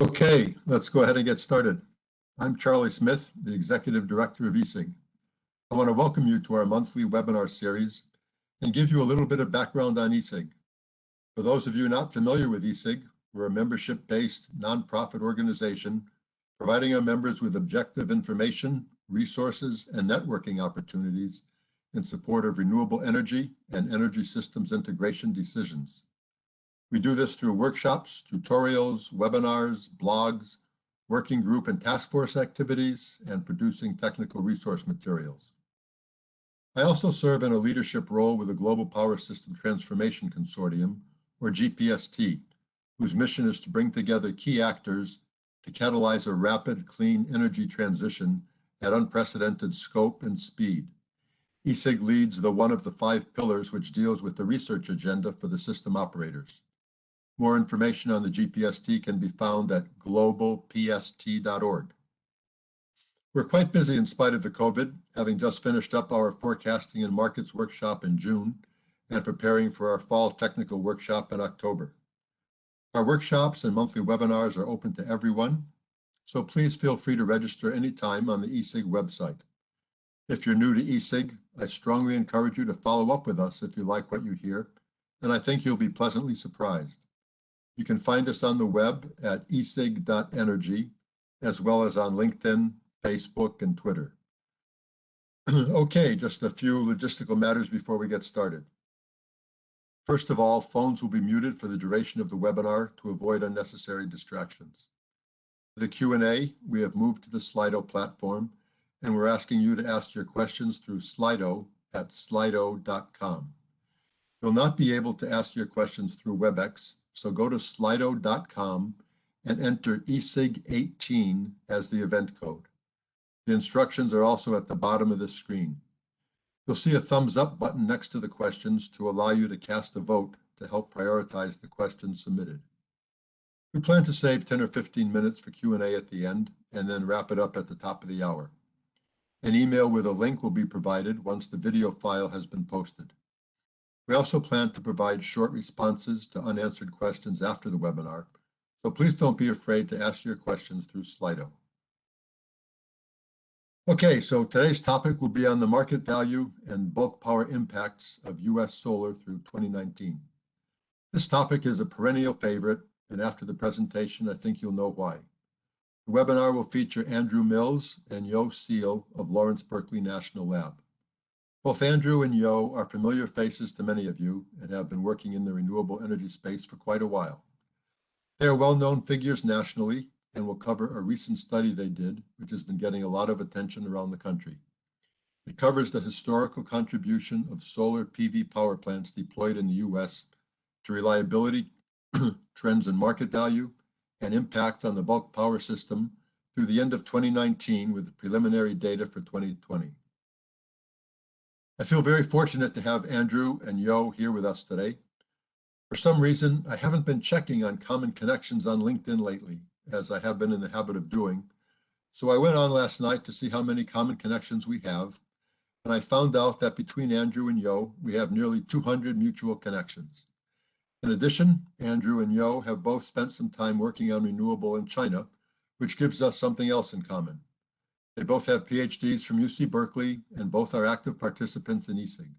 Okay, let's go ahead and get started. I'm Charlie Smith, the Executive Director of eSig. I want to welcome you to our monthly webinar series and give you a little bit of background on eSig. For those of you not familiar with eSig, we're a membership-based nonprofit organization providing our members with objective information, resources, and networking opportunities in support of renewable energy and energy systems integration decisions. We do this through workshops, tutorials, webinars, blogs, working group and task force activities, and producing technical resource materials. I also serve in a leadership role with the Global Power System Transformation Consortium, or GPST, whose mission is to bring together key actors to catalyze a rapid, clean energy transition at unprecedented scope and speed. eSig leads one of the 5 pillars which deals with the research agenda for the system operators. More information on the GPST can be found at globalpst.org. We're quite busy in spite of the COVID, having just finished up our forecasting and markets workshop in June and preparing for our fall technical workshop in October. Our workshops and monthly webinars are open to everyone, so please feel free to register anytime on the eSig website. If you're new to eSig, I strongly encourage you to follow up with us if you like what you hear, and I think you'll be pleasantly surprised. You can find us on the web at esig.energy, as well as on LinkedIn, Facebook, and Twitter. Okay, just a few logistical matters before we get started. First of all, phones will be muted for the duration of the webinar to avoid unnecessary distractions. For the Q&A, we have moved to the Slido platform, and we're asking you to ask your questions through Slido at slido.com. You'll not be able to ask your questions through WebEx, so go to slido.com and enter eSig18 as the event code. The instructions are also at the bottom of the screen. You'll see a thumbs up button next to the questions to allow you to cast a vote to help prioritize the questions submitted. We plan to save 10 or 15 minutes for Q&A at the end and then wrap it up at the top of the hour. An email with a link will be provided once the video file has been posted. We also plan to provide short responses to unanswered questions after the webinar, so please don't be afraid to ask your questions through Slido. Okay, so today's topic will be on the market value and bulk power impacts of U.S. solar through 2019. This topic is a perennial favorite, and after the presentation, I think you'll know why. The webinar will feature Andrew Mills and Yo Seal of Lawrence Berkeley National Lab. Both Andrew and Yo are familiar faces to many of you and have been working in the renewable energy space for quite a while. They are well-known figures nationally and will cover a recent study they did, which has been getting a lot of attention around the country. It covers the historical contribution of solar PV power plants deployed in the U.S. to reliability, trends in market value, and impacts on the bulk power system through the end of 2019 with preliminary data for 2020. I feel very fortunate to have Andrew and Yo here with us today. For some reason, I haven't been checking on common connections on LinkedIn lately, as I have been in the habit of doing. So I went on last night to see how many common connections we have, and I found out that between Andrew and Yo, we have nearly 200 mutual connections. In addition, Andrew and Yo have both spent some time working on renewable in China, which gives us something else in common. They both have PhDs from UC Berkeley, and both are active participants in eSig.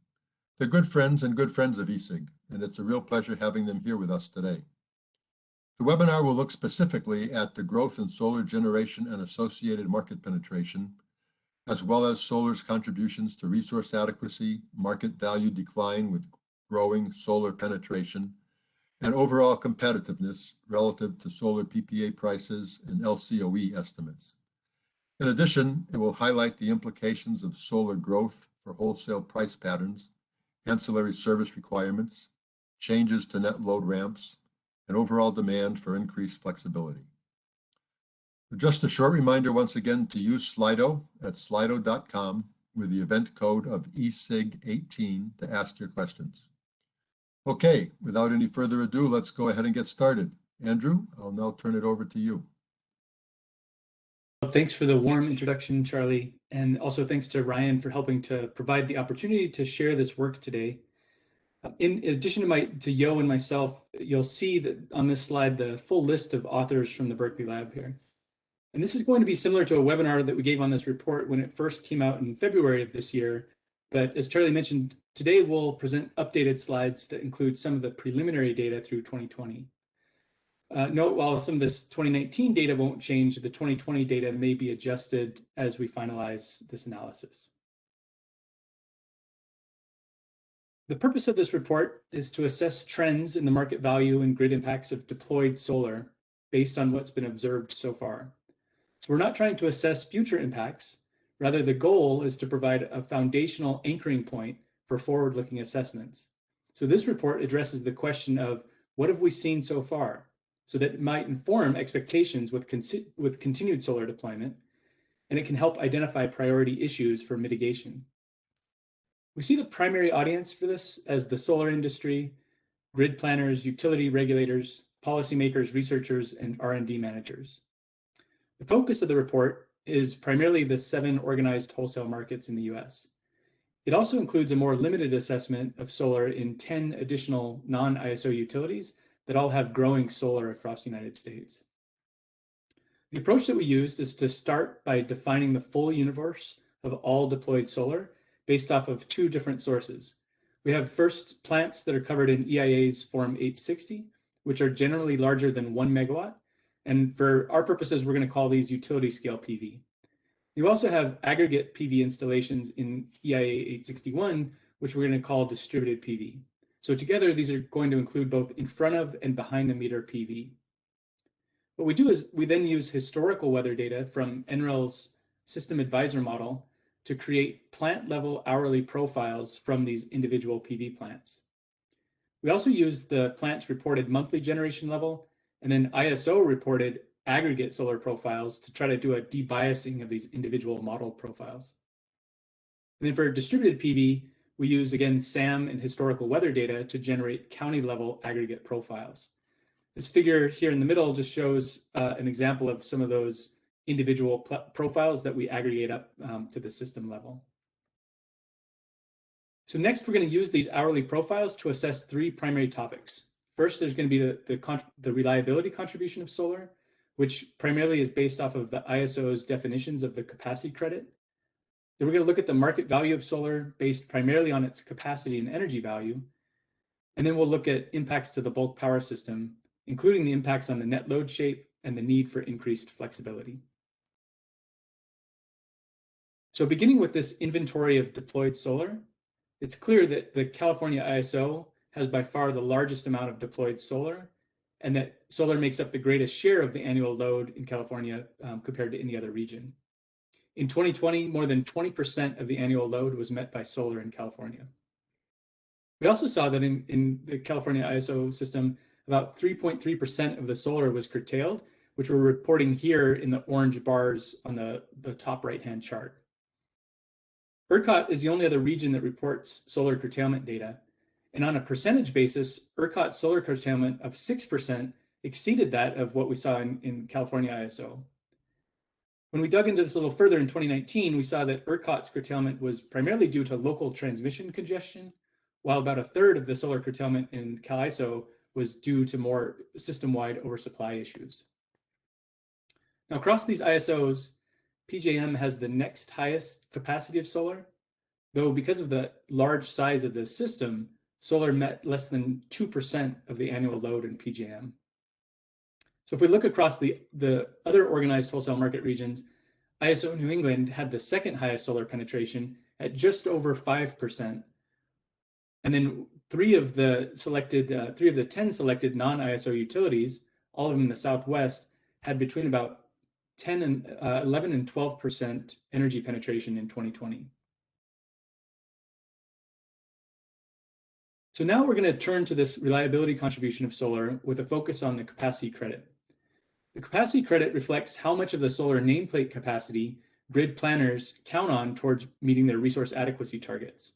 They're good friends and good friends of eSig, and it's a real pleasure having them here with us today. The webinar will look specifically at the growth in solar generation and associated market penetration, as well as solar's contributions to resource adequacy, market value decline with growing solar penetration, and overall competitiveness relative to solar PPA prices and LCOE estimates. In addition, it will highlight the implications of solar growth for wholesale price patterns, ancillary service requirements, changes to net load ramps, and overall demand for increased flexibility. Just a short reminder once again to use Slido at slido.com with the event code of eSig18 to ask your questions. Okay, without any further ado, let's go ahead and get started. Andrew, I'll now turn it over to you. Thanks for the warm introduction, Charlie, and also thanks to Ryan for helping to provide the opportunity to share this work today. In addition to Yo and myself, you'll see that on this slide the full list of authors from the Berkeley lab here. And this is going to be similar to a webinar that we gave on this report when it first came out in February of this year. But as Charlie mentioned, today we'll present updated slides that include some of the preliminary data through 2020. Note, while some of this 2019 data won't change, the 2020 data may be adjusted as we finalize this analysis. The purpose of this report is to assess trends in the market value and grid impacts of deployed solar based on what's been observed so far. So we're not trying to assess future impacts. Rather, the goal is to provide a foundational anchoring point for forward-looking assessments. So this report addresses the question of what have we seen so far, so that it might inform expectations with continued solar deployment, and it can help identify priority issues for mitigation. We see the primary audience for this as the solar industry, grid planners, utility regulators, policymakers, researchers, and R&D managers. The focus of the report is primarily the 7 organized wholesale markets in the US. It also includes a more limited assessment of solar in 10 additional non-ISO utilities that all have growing solar across the United States. The approach that we used is to start by defining the full universe of all deployed solar based off of 2 different sources. We have first plants that are covered in EIA's Form 860, which are generally larger than 1 megawatt. And for our purposes, we're going to call these utility scale PV. You also have aggregate PV installations in EIA 861, which we're going to call distributed PV. So together, these are going to include both in front of and behind the meter PV. What we do is we then use historical weather data from NREL's system advisor model to create plant level hourly profiles from these individual PV plants. We also use the plant's reported monthly generation level and then ISO reported aggregate solar profiles to try to do a debiasing of these individual model profiles. And then for distributed PV, we use, again, SAM and historical weather data to generate county level aggregate profiles. This figure here in the middle just shows an example of some of those individual profiles that we aggregate up to the system level. So next, we're going to use these hourly profiles to assess 3 primary topics. First, there's going to be the reliability contribution of solar, which primarily is based off of the ISO's definitions of the capacity credit. Then we're going to look at the market value of solar based primarily on its capacity and energy value. And then we'll look at impacts to the bulk power system, including the impacts on the net load shape and the need for increased flexibility. So beginning with this inventory of deployed solar, it's clear that the California ISO has by far the largest amount of deployed solar, and that solar makes up the greatest share of the annual load in California compared to any other region. In 2020, more than 20% of the annual load was met by solar in California. We also saw that in the California ISO system, about 3.3% of the solar was curtailed, which we're reporting here in the orange bars on the top right-hand chart. ERCOT is the only other region that reports solar curtailment data. And on a percentage basis, ERCOT solar curtailment of 6% exceeded that of what we saw in California ISO. When we dug into this a little further in 2019, we saw that ERCOT's curtailment was primarily due to local transmission congestion, while about 1/3 of the solar curtailment in CAISO was due to more system-wide oversupply issues. Now, across these ISOs, PJM has the next highest capacity of solar, though because of the large size of the system, solar met less than 2% of the annual load in PJM. So if we look across the other organized wholesale market regions, ISO New England had the second highest solar penetration at just over 5%. And then three of the 10 selected non-ISO utilities, all of them in the Southwest, had between about 11 and 12% energy penetration in 2020. So now we're going to turn to this reliability contribution of solar with a focus on the capacity credit. The capacity credit reflects how much of the solar nameplate capacity grid planners count on towards meeting their resource adequacy targets.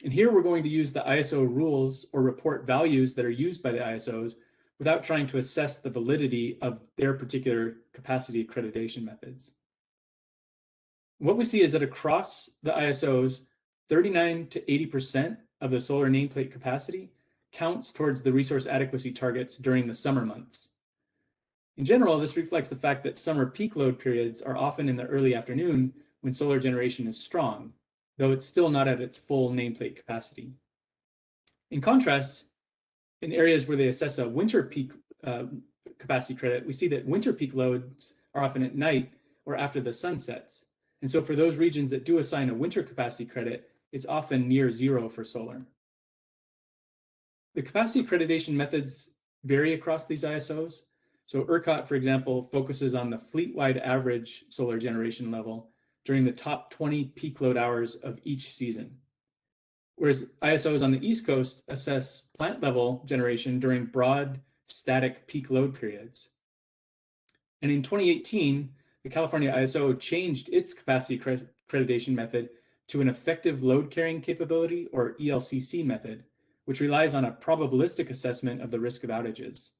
And here we're going to use the ISO rules or report values that are used by the ISOs without trying to assess the validity of their particular capacity accreditation methods. What we see is that across the ISOs, 39 to 80% of the solar nameplate capacity counts towards the resource adequacy targets during the summer months. In general, this reflects the fact that summer peak load periods are often in the early afternoon when solar generation is strong, though it's still not at its full nameplate capacity. In contrast, in areas where they assess a winter peak capacity credit, we see that winter peak loads are often at night or after the sun sets. And so for those regions that do assign a winter capacity credit, it's often near zero for solar. The capacity accreditation methods vary across these ISOs. So ERCOT, for example, focuses on the fleet-wide average solar generation level during the top 20 peak load hours of each season. Whereas ISOs on the East Coast assess plant-level generation during broad, static peak load periods. And in 2018, the California ISO changed its capacity accreditation method to an effective load carrying capability, or ELCC method, which relies on a probabilistic assessment of the risk of outages.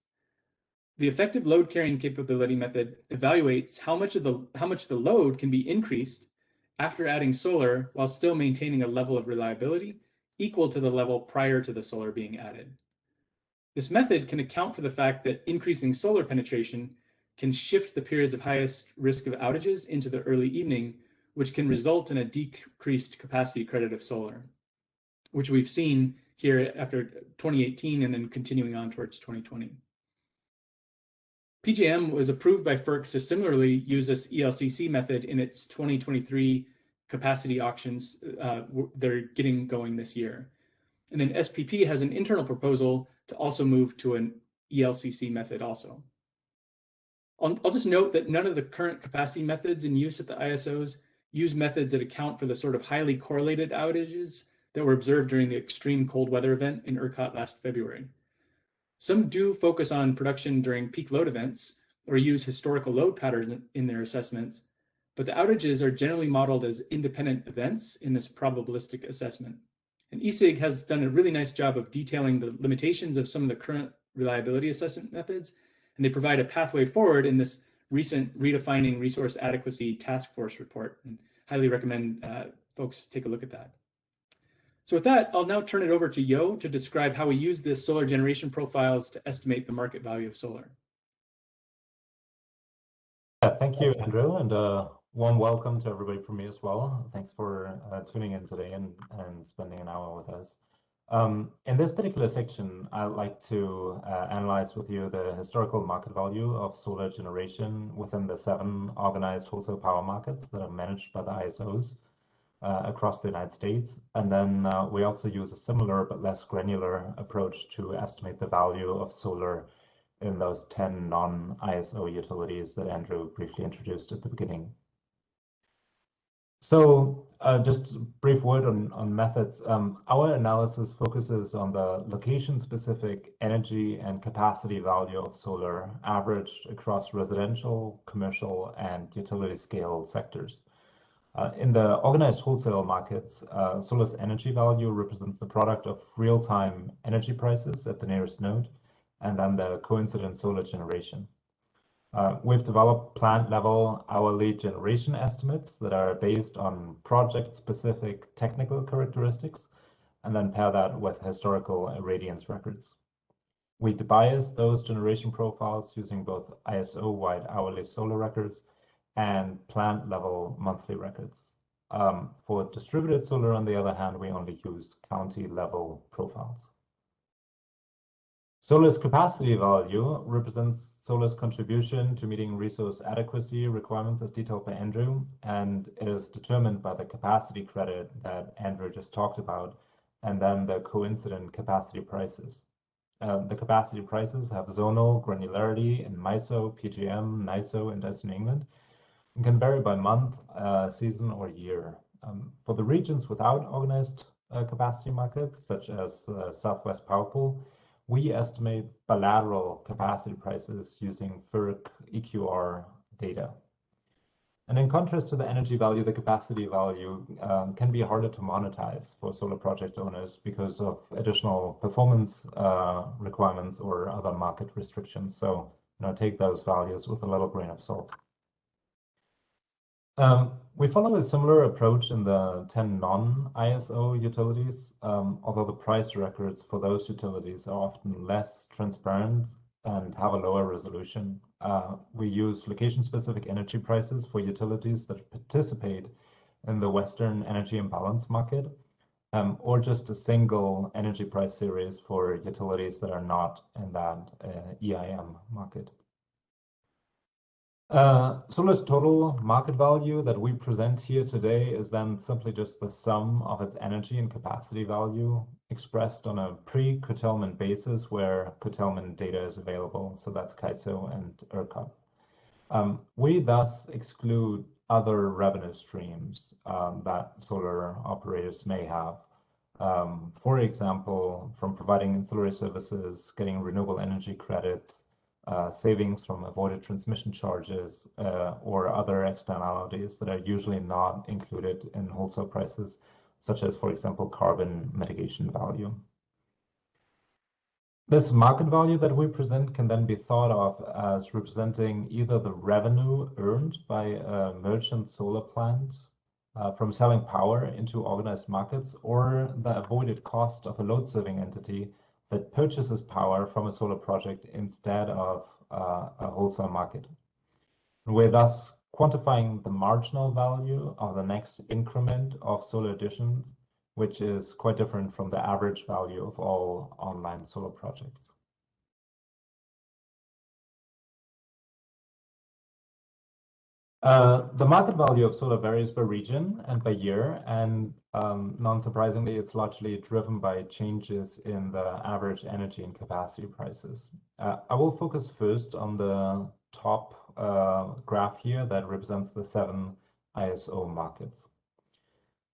The effective load carrying capability method evaluates how much the load can be increased after adding solar while still maintaining a level of reliability equal to the level prior to the solar being added. This method can account for the fact that increasing solar penetration can shift the periods of highest risk of outages into the early evening, which can result in a decreased capacity credit of solar, which we've seen here after 2018 and then continuing on towards 2020. PJM was approved by FERC to similarly use this ELCC method in its 2023 capacity auctions that are getting going this year. And then SPP has an internal proposal to also move to an ELCC method also. I'll just note that none of the current capacity methods in use at the ISOs use methods that account for the sort of highly correlated outages that were observed during the extreme cold weather event in ERCOT last February. Some do focus on production during peak load events or use historical load patterns in their assessments, but the outages are generally modeled as independent events in this probabilistic assessment. And ESIG has done a really nice job of detailing the limitations of some of the current reliability assessment methods, and they provide a pathway forward in this recent Redefining Resource Adequacy Task Force report, and highly recommend folks take a look at that. So with that, I'll now turn it over to Yo to describe how we use this solar generation profiles to estimate the market value of solar. Thank you, Andrew, and warm welcome to everybody from me as well. Thanks for tuning in today and spending an hour with us. In this particular section, I'd like to analyze with you the historical market value of solar generation within the 7 organized wholesale power markets that are managed by the ISOs across the United States. And then we also use a similar but less granular approach to estimate the value of solar in those 10 non-ISO utilities that Andrew briefly introduced at the beginning. So just a brief word on methods. Our analysis focuses on the location-specific energy and capacity value of solar averaged across residential, commercial, and utility-scale sectors. In the organized wholesale markets, solar's energy value represents the product of real-time energy prices at the nearest node, and then the coincident solar generation. We've developed plant-level hourly generation estimates that are based on project-specific technical characteristics, and then pair that with historical irradiance records. We debias those generation profiles using both ISO-wide hourly solar records and plant-level monthly records. For distributed solar, on the other hand, we only use county-level profiles. Solar's capacity value represents solar's contribution to meeting resource adequacy requirements as detailed by Andrew, and it is determined by the capacity credit that Andrew just talked about, and then the coincident capacity prices. The capacity prices have zonal granularity in MISO, PJM, NISO, and New England, and can vary by month, season, or year. For the regions without organized capacity markets, such as Southwest Power Pool, we estimate bilateral capacity prices using FERC EQR data. And in contrast to the energy value, the capacity value can be harder to monetize for solar project owners because of additional performance requirements or other market restrictions. So, take those values with a little grain of salt. We follow a similar approach in the 10 non-ISO utilities, although the price records for those utilities are often less transparent and have a lower resolution. We use location-specific energy prices for utilities that participate in the Western energy imbalance market, or just a single energy price series for utilities that are not in that EIM market. Solar's total market value that we present here today is then simply just the sum of its energy and capacity value expressed on a pre-curtailment basis where curtailment data is available. So that's CAISO and ERCOT. We thus exclude other revenue streams that solar operators may have. For example, from providing ancillary services, getting renewable energy credits, savings from avoided transmission charges, or other externalities that are usually not included in wholesale prices, such as, for example, carbon mitigation value. This market value that we present can then be thought of as representing either the revenue earned by a merchant solar plant from selling power into organized markets, or the avoided cost of a load-serving entity that purchases power from a solar project instead of a wholesale market. We're thus quantifying the marginal value of the next increment of solar additions, which is quite different from the average value of all online solar projects. The market value of solar varies by region and by year, and non-surprisingly, it's largely driven by changes in the average energy and capacity prices. I will focus first on the top graph here that represents the 7 ISO markets.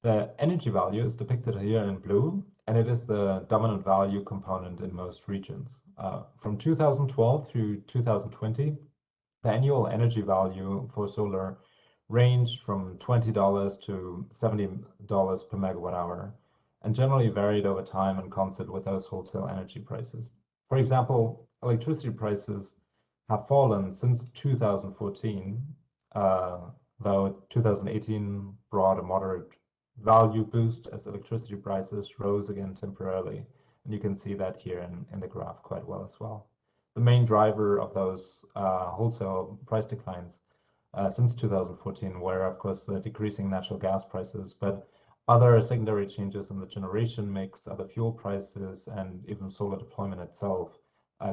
The energy value is depicted here in blue, and it is the dominant value component in most regions. From 2012 through 2020, the annual energy value for solar ranged from $20 to $70 per megawatt hour, and generally varied over time in concert with those wholesale energy prices. For example, electricity prices have fallen since 2014, though 2018 brought a moderate value boost as electricity prices rose again temporarily. And you can see that here in the graph quite well as well. The main driver of those wholesale price declines since 2014 were, of course, the decreasing natural gas prices, but other secondary changes in the generation mix, other fuel prices, and even solar deployment itself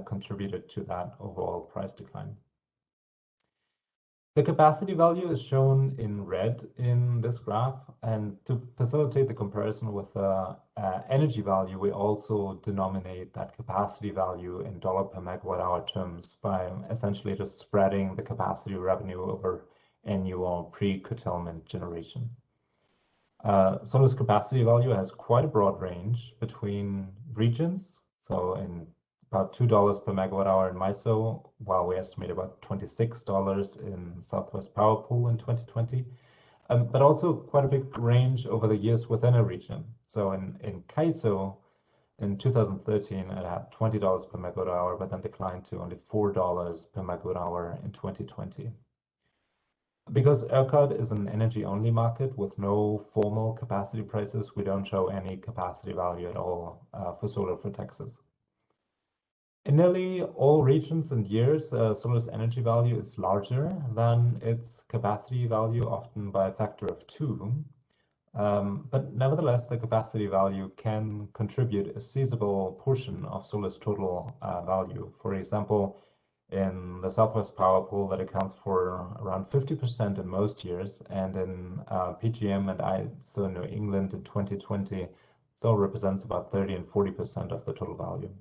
contributed to that overall price decline. The capacity value is shown in red in this graph, and to facilitate the comparison with the energy value, we also denominate that capacity value in dollar per megawatt hour terms by essentially just spreading the capacity revenue over annual pre-curtailment generation. Solar's capacity value has quite a broad range between regions, so in about $2 per megawatt hour in MISO, while we estimate about $26 in Southwest Power Pool in 2020, but also quite a big range over the years within a region. So in CAISO, in 2013, it had $20 per megawatt hour, but then declined to only $4 per megawatt hour in 2020. Because ERCOT is an energy-only market with no formal capacity prices, we don't show any capacity value at all for solar for Texas. In nearly all regions and years, solar's energy value is larger than its capacity value, often by a factor of 2. But nevertheless, the capacity value can contribute a sizable portion of solar's total value. For example, in the Southwest Power Pool, that accounts for around 50% in most years, and in PGM and ISO New England in 2020, still represents about 30 and 40% of the total value.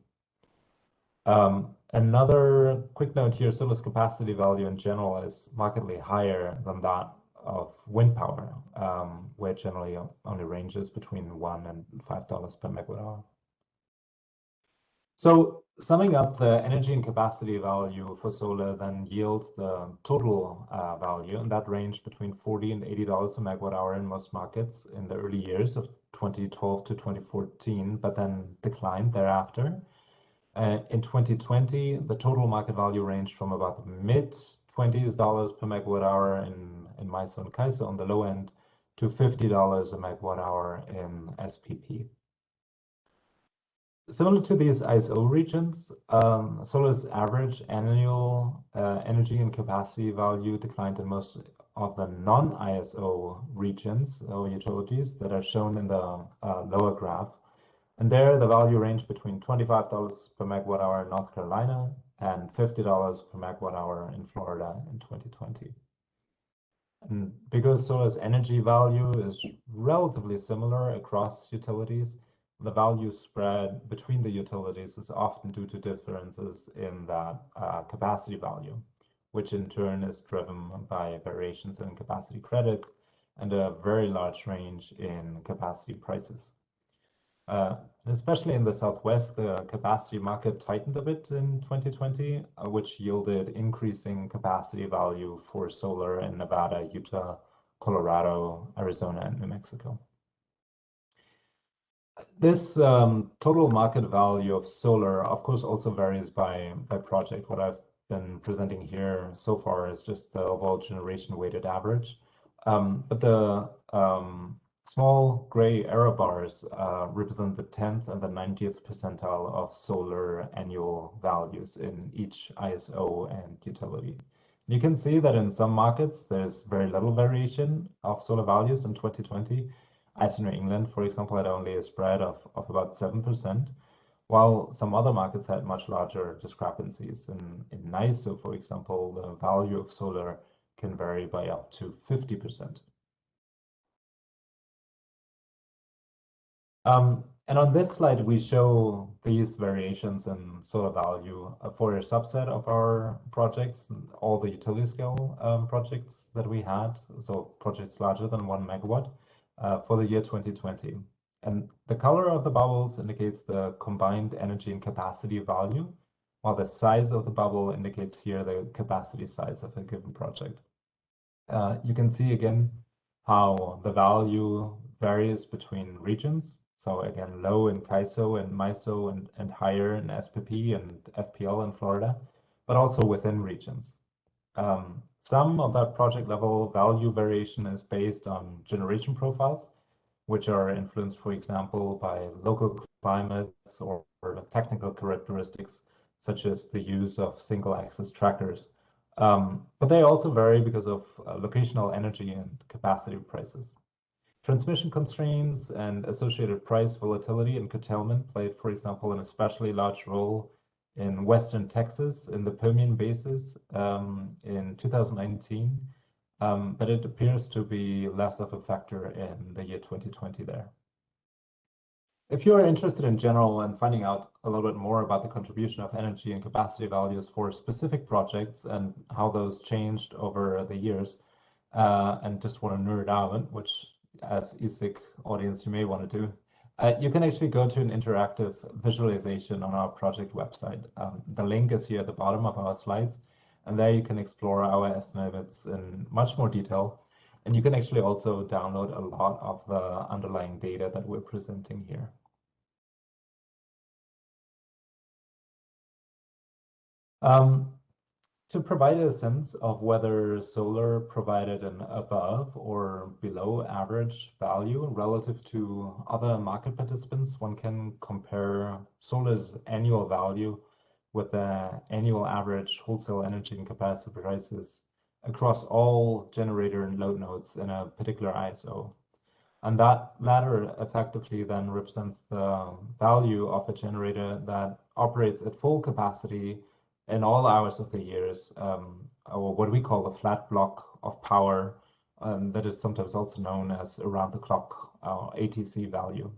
Another quick note here, solar's capacity value in general is markedly higher than that of wind power, where generally only ranges between $1 and $5 per megawatt hour. So summing up, the energy and capacity value for solar then yields the total value, and that ranged between $40 and $80 a megawatt hour in most markets in the early years of 2012 to 2014, but then declined thereafter. In 2020, the total market value ranged from about the mid-20s per megawatt hour in MISO and CAISO on the low end to $50 a megawatt hour in SPP. Similar to these ISO regions, solar's average annual energy and capacity value declined in most of the non-ISO regions or utilities that are shown in the lower graph. And there, the value ranged between $25 per megawatt hour in North Carolina and $50 per megawatt hour in Florida in 2020. And because solar's energy value is relatively similar across utilities, the value spread between the utilities is often due to differences in that capacity value, which in turn is driven by variations in capacity credits and a very large range in capacity prices. Especially in the Southwest, the capacity market tightened a bit in 2020, which yielded increasing capacity value for solar in Nevada, Utah, Colorado, Arizona, and New Mexico. This total market value of solar, of course, also varies by project. What I've been presenting here so far is just the overall generation weighted average. But the small gray arrow bars represent the 10th and the 90th percentile of solar annual values in each ISO and utility. You can see that in some markets, there's very little variation of solar values in 2020. ISO New England, for example, had only a spread of about 7%, while some other markets had much larger discrepancies. In NISO, for example, the value of solar can vary by up to 50%. And on this slide, we show these variations in solar value for a subset of our projects, all the utility scale projects that we had, so projects larger than 1 megawatt for the year 2020. And the color of the bubbles indicates the combined energy and capacity value, while the size of the bubble indicates here the capacity size of a given project. You can see again how the value varies between regions. So again, low in CAISO and MISO and higher in SPP and FPL in Florida, but also within regions. Some of that project level value variation is based on generation profiles, which are influenced, for example, by local climates or technical characteristics, such as the use of single axis trackers. But they also vary because of locational energy and capacity prices. Transmission constraints and associated price volatility and curtailment played, for example, an especially large role in Western Texas in the Permian Basin in 2019, but it appears to be less of a factor in the year 2020 there. If you are interested in general and finding out a little bit more about the contribution of energy and capacity values for specific projects and how those changed over the years, and just want to nerd out, which as ESIG audience you may want to do, you can actually go to an interactive visualization on our project website. The link is here at the bottom of our slides, and there you can explore our estimates in much more detail. And you can actually also download a lot of the underlying data that we're presenting here. To provide a sense of whether solar provided an above or below average value relative to other market participants, one can compare solar's annual value with the annual average wholesale energy and capacity prices across all generator and load nodes in a particular ISO. And that latter effectively then represents the value of a generator that operates at full capacity in all hours of the years, or what we call the flat block of power, that is sometimes also known as around the clock ATC value.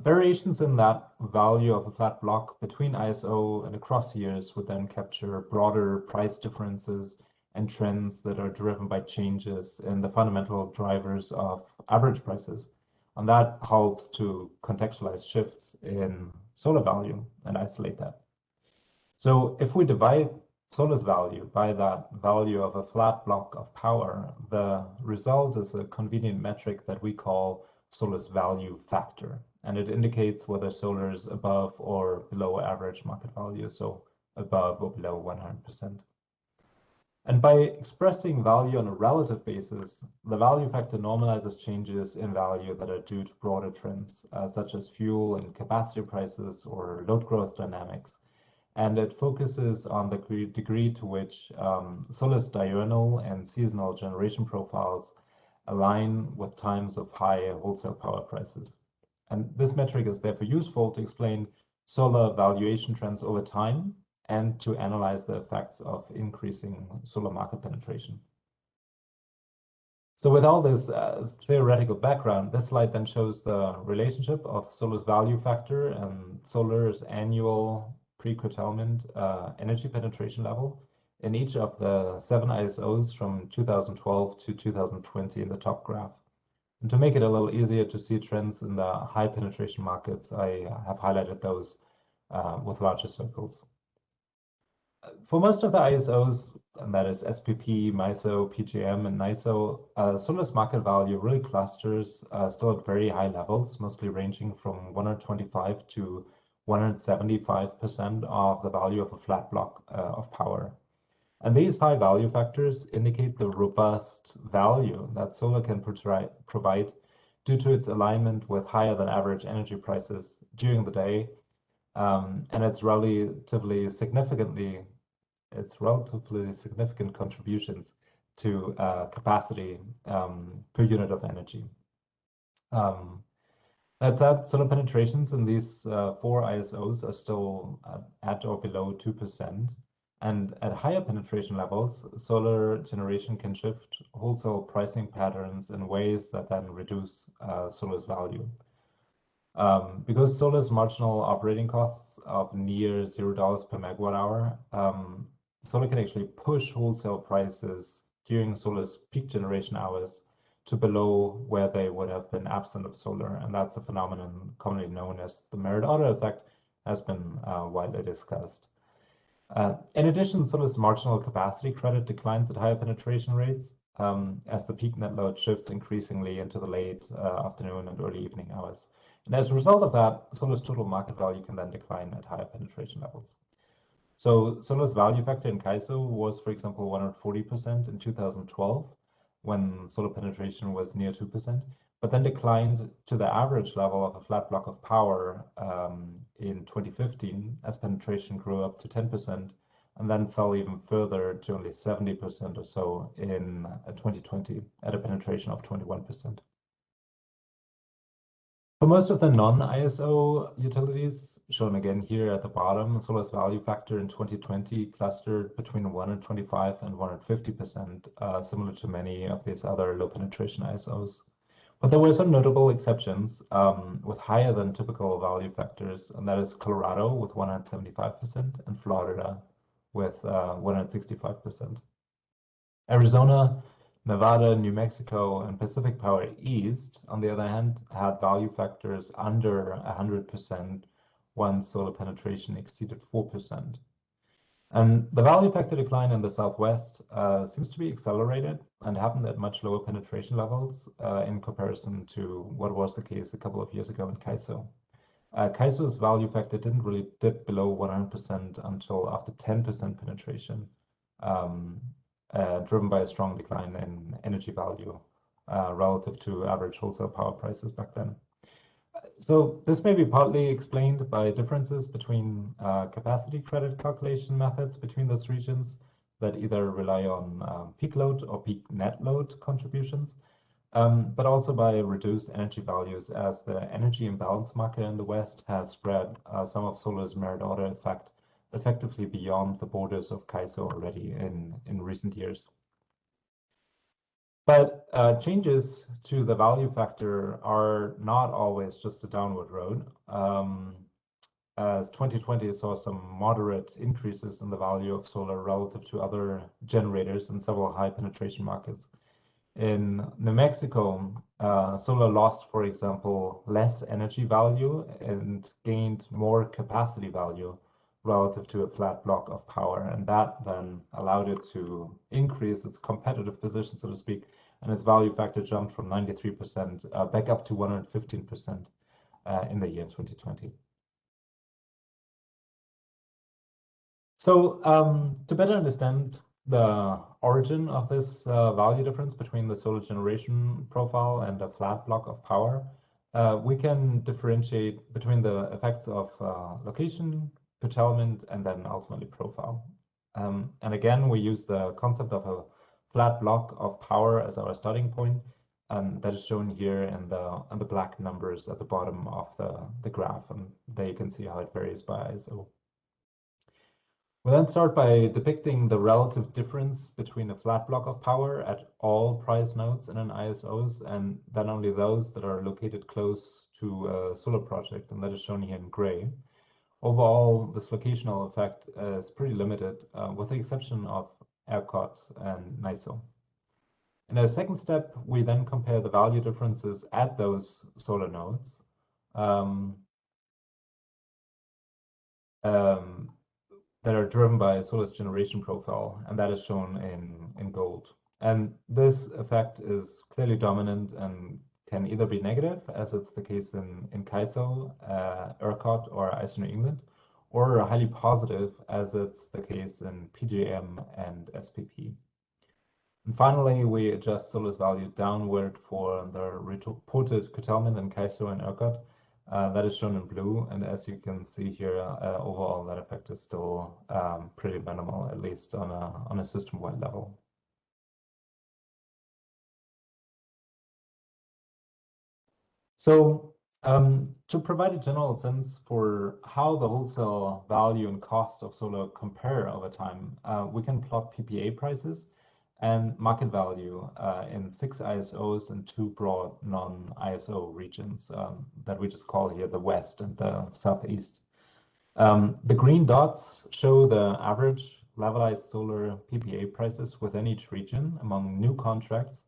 Variations in that value of a flat block between ISO and across years would then capture broader price differences and trends that are driven by changes in the fundamental drivers of average prices. And that helps to contextualize shifts in solar value and isolate that. So if we divide solar's value by that value of a flat block of power, the result is a convenient metric that we call solar's value factor. and it indicates whether solar is above or below average market value, so above or below 100%. And by expressing value on a relative basis, the value factor normalizes changes in value that are due to broader trends, such as fuel and capacity prices or load growth dynamics. And it focuses on the degree to which solar's diurnal and seasonal generation profiles align with times of high wholesale power prices. And this metric is therefore useful to explain solar valuation trends over time and to analyze the effects of increasing solar market penetration. So with all this theoretical background, this slide then shows the relationship of solar's value factor and solar's annual pre-curtailment energy penetration level in each of the 7 ISOs from 2012 to 2020 in the top graph. And to make it a little easier to see trends in the high penetration markets, I have highlighted those with larger circles. For most of the ISOs, and that is SPP, MISO, PJM, and NISO, solar's market value really clusters still at very high levels, mostly ranging from 125 to 175% of the value of a flat block of power. And these high value factors indicate the robust value that solar can provide due to its alignment with higher than average energy prices during the day, and its relatively significant contributions to capacity per unit of energy. That said, solar penetrations in these 4 ISOs are still at or below 2%. And at higher penetration levels, solar generation can shift wholesale pricing patterns in ways that then reduce solar's value. Because solar's marginal operating costs of near $0 per megawatt hour, solar can actually push wholesale prices during solar's peak generation hours to below where they would have been absent of solar. And that's a phenomenon commonly known as the merit order effect, has been widely discussed. In addition, solar's marginal capacity credit declines at higher penetration rates as the peak net load shifts increasingly into the late afternoon and early evening hours. And as a result of that, solar's total market value can then decline at higher penetration levels. So solar's value factor in CAISO was, for example, 140% in 2012, when solar penetration was near 2%, but then declined to the average level of a flat block of power in 2015 as penetration grew up to 10%, and then fell even further to only 70% or so in 2020 at a penetration of 21%. For most of the non-ISO utilities, shown again here at the bottom, solar's value factor in 2020 clustered between 125 and 150%, similar to many of these other low penetration ISOs. But there were some notable exceptions with higher than typical value factors, and that is Colorado with 175% and Florida with 165%. Arizona, Nevada, New Mexico, and Pacific Power East, on the other hand, had value factors under 100% once solar penetration exceeded 4%. And the value factor decline in the Southwest seems to be accelerated and happened at much lower penetration levels in comparison to what was the case a couple of years ago in CAISO. CAISO's value factor didn't really dip below 100% until after 10% penetration, driven by a strong decline in energy value relative to average wholesale power prices back then. So this may be partly explained by differences between capacity credit calculation methods between those regions that either rely on peak load or peak net load contributions, but also by reduced energy values as the energy imbalance market in the West has spread some of solar's merit order effect effectively beyond the borders of CAISO already in recent years. But changes to the value factor are not always just a downward road. As 2020 saw some moderate increases in the value of solar relative to other generators in several high penetration markets. In New Mexico, solar lost, for example, less energy value and gained more capacity value relative to a flat block of power. And that then allowed it to increase its competitive position, so to speak, and its value factor jumped from 93% back up to 115%. in the year 2020. So to better understand the origin of this value difference between the solar generation profile and a flat block of power, we can differentiate between the effects of location, curtailment, and then ultimately profile. And again, we use the concept of a flat block of power as our starting point. That is shown here in the black numbers at the bottom of the graph. And there you can see how it varies by ISO. We'll then start by depicting the relative difference between a flat block of power at all price nodes in an ISOs, and then only those that are located close to a solar project, and that is shown here in gray. Overall, this locational effect is pretty limited, with the exception of ERCOT and Noniso. In a second step, we then compare the value differences at those solar nodes. That are driven by solar's generation profile, and that is shown in gold. And this effect is clearly dominant and can either be negative, as it's the case in CAISO, ERCOT, or ISO New England, or highly positive, as it's the case in PJM and SPP. And finally, we adjust solar's value downward for the reported curtailment in CAISO and ERCOT. That is shown in blue, and as you can see here, overall that effect is still pretty minimal, at least on a system-wide level. So to provide a general sense for how the wholesale value and cost of solar compare over time, we can plot PPA prices and market value in 6 ISOs and 2 broad non-ISO regions that we just call here the West and the Southeast. The green dots show the average levelized solar PPA prices within each region among new contracts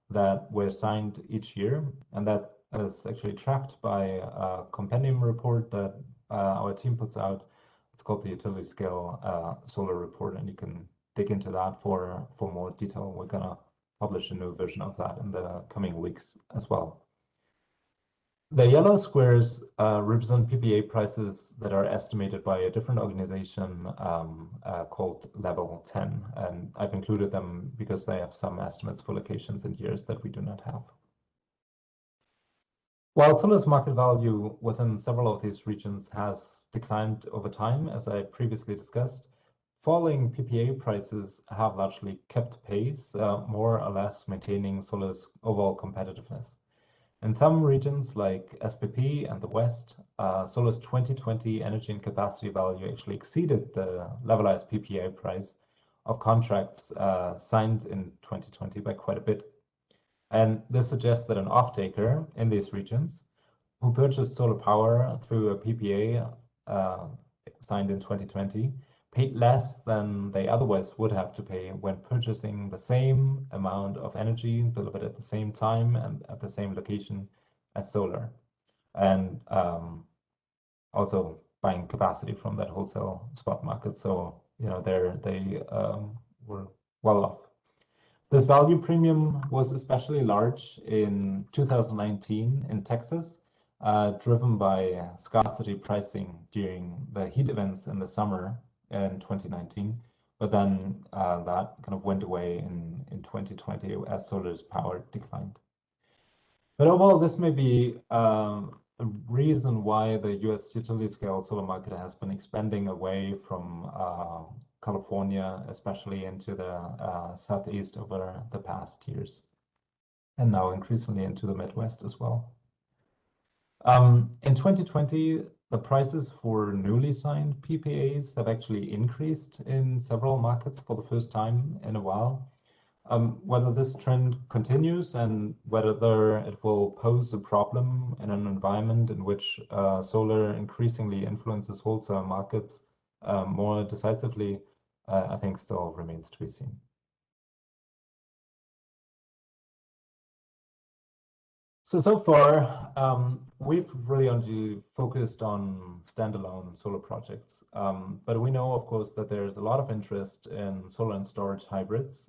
that were signed each year, and that is actually tracked by a compendium report that our team puts out. It's called the Utility Scale Solar Report, and you can dig into that for more detail. We're going to publish a new version of that in the coming weeks as well. The yellow squares represent PPA prices that are estimated by a different organization called Level 10, and I've included them because they have some estimates for locations and years that we do not have. While solar's market value within several of these regions has declined over time, as I previously discussed, falling PPA prices have largely kept pace, more or less maintaining solar's overall competitiveness. In some regions like SPP and the West, solar's 2020 energy and capacity value actually exceeded the levelized PPA price of contracts signed in 2020 by quite a bit. And this suggests that an off-taker in these regions who purchased solar power through a PPA signed in 2020 paid less than they otherwise would have to pay when purchasing the same amount of energy delivered at the same time and at the same location as solar, and also buying capacity from that wholesale spot market. So, you know, they were well off. This value premium was especially large in 2019 in Texas, driven by scarcity pricing during the heat events in the summer in 2019, but then that kind of went away in 2020 as solar's power declined. But overall, this may be a reason why the US utility scale solar market has been expanding away from California, especially into the Southeast over the past years, and now increasingly into the Midwest as well. In 2020, the prices for newly signed PPAs have actually increased in several markets for the first time in a while. Whether this trend continues and whether it will pose a problem in an environment in which solar increasingly influences wholesale markets more decisively, I think still remains to be seen. So far, we've really only focused on standalone solar projects. But we know, of course, that there's a lot of interest in solar and storage hybrids,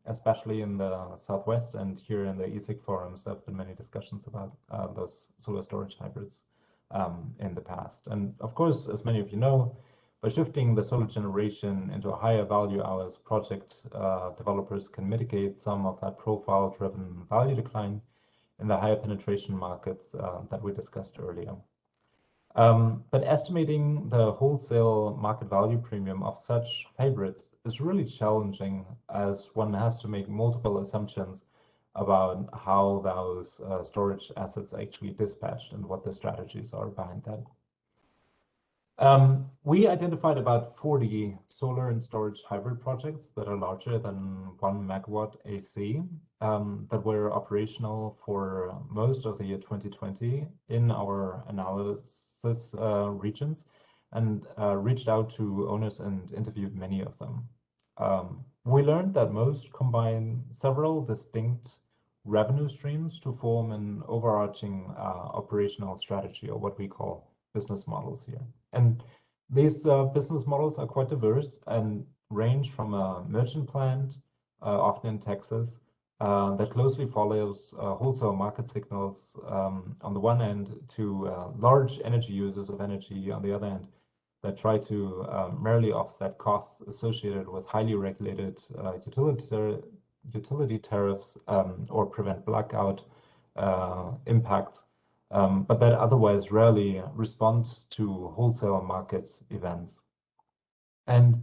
especially in the Southwest, and here in the ESIG forums, there have been many discussions about those solar storage hybrids in the past. And of course, as many of you know, by shifting the solar generation into a higher value hours project, developers can mitigate some of that profile-driven value decline in the higher penetration markets that we discussed earlier. But estimating the wholesale market value premium of such hybrids is really challenging, as one has to make multiple assumptions about how those storage assets are actually dispatched and what the strategies are behind that. We identified about 40 solar and storage hybrid projects that are larger than 1 megawatt AC that were operational for most of the year 2020 in our analysis regions, and reached out to owners and interviewed many of them. We learned that most combine several distinct revenue streams to form an overarching operational strategy, or what we call business models here. And these business models are quite diverse and range from a merchant plant, often in Texas, that closely follows wholesale market signals on the one end, to large energy users of energy on the other end, that try to merely offset costs associated with highly regulated utility tariffs or prevent blackout impacts. But that otherwise rarely respond to wholesale market events. And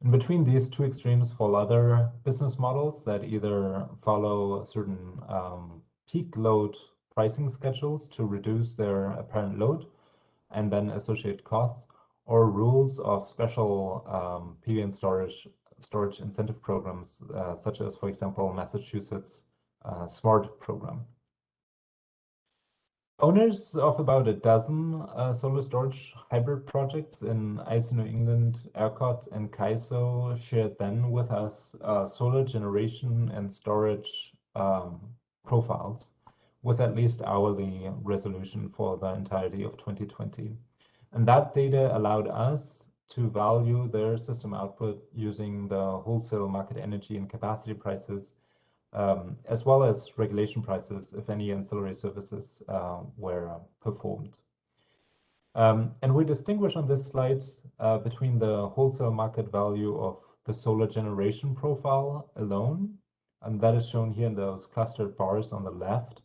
in between these two extremes fall other business models that either follow certain peak load pricing schedules to reduce their apparent load and then associate costs, or rules of special PV and storage incentive programs, such as, for example, Massachusetts SMART program. Owners of about a dozen solar storage hybrid projects in ISO New England, ERCOT, and CAISO shared then with us solar generation and storage profiles with at least hourly resolution for the entirety of 2020. And that data allowed us to value their system output using the wholesale market energy and capacity prices, as well as regulation prices if any ancillary services were performed. And we distinguish on this slide between the wholesale market value of the solar generation profile alone, and that is shown here in those clustered bars on the left,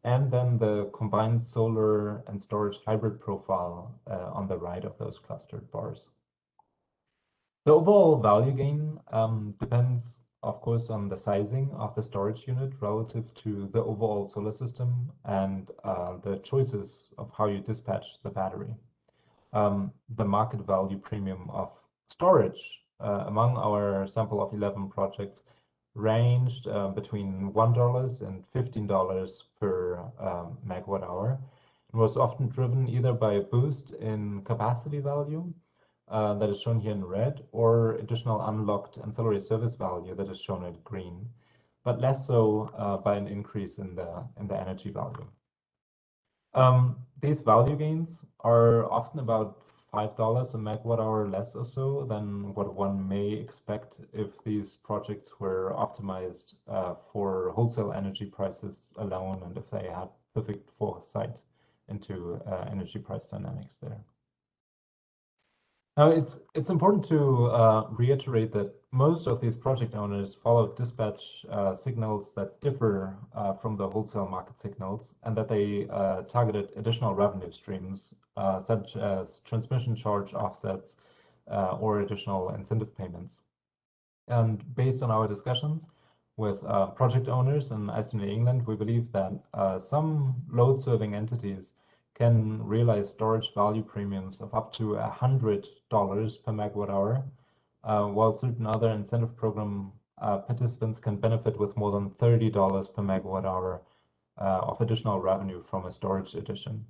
and then the combined solar and storage hybrid profile on the right of those clustered bars. The overall value gain depends, of course, on the sizing of the storage unit relative to the overall solar system and the choices of how you dispatch the battery. The market value premium of storage among our sample of 11 projects ranged between $1 and $15 per megawatt hour, and was often driven either by a boost in capacity value that is shown here in red, or additional unlocked ancillary service value that is shown in green, but less so by an increase in the energy value. These value gains are often about $5 a megawatt hour less or so than what one may expect if these projects were optimized for wholesale energy prices alone, and if they had perfect foresight into energy price dynamics there. Now, it's important to reiterate that most of these project owners followed dispatch signals that differ from the wholesale market signals, and that they targeted additional revenue streams, such as transmission charge offsets or additional incentive payments. And based on our discussions with project owners in ISO New England, we believe that some load-serving entities can realize storage value premiums of up to $100 per megawatt hour, while certain other incentive program participants can benefit with more than $30 per megawatt hour of additional revenue from a storage addition.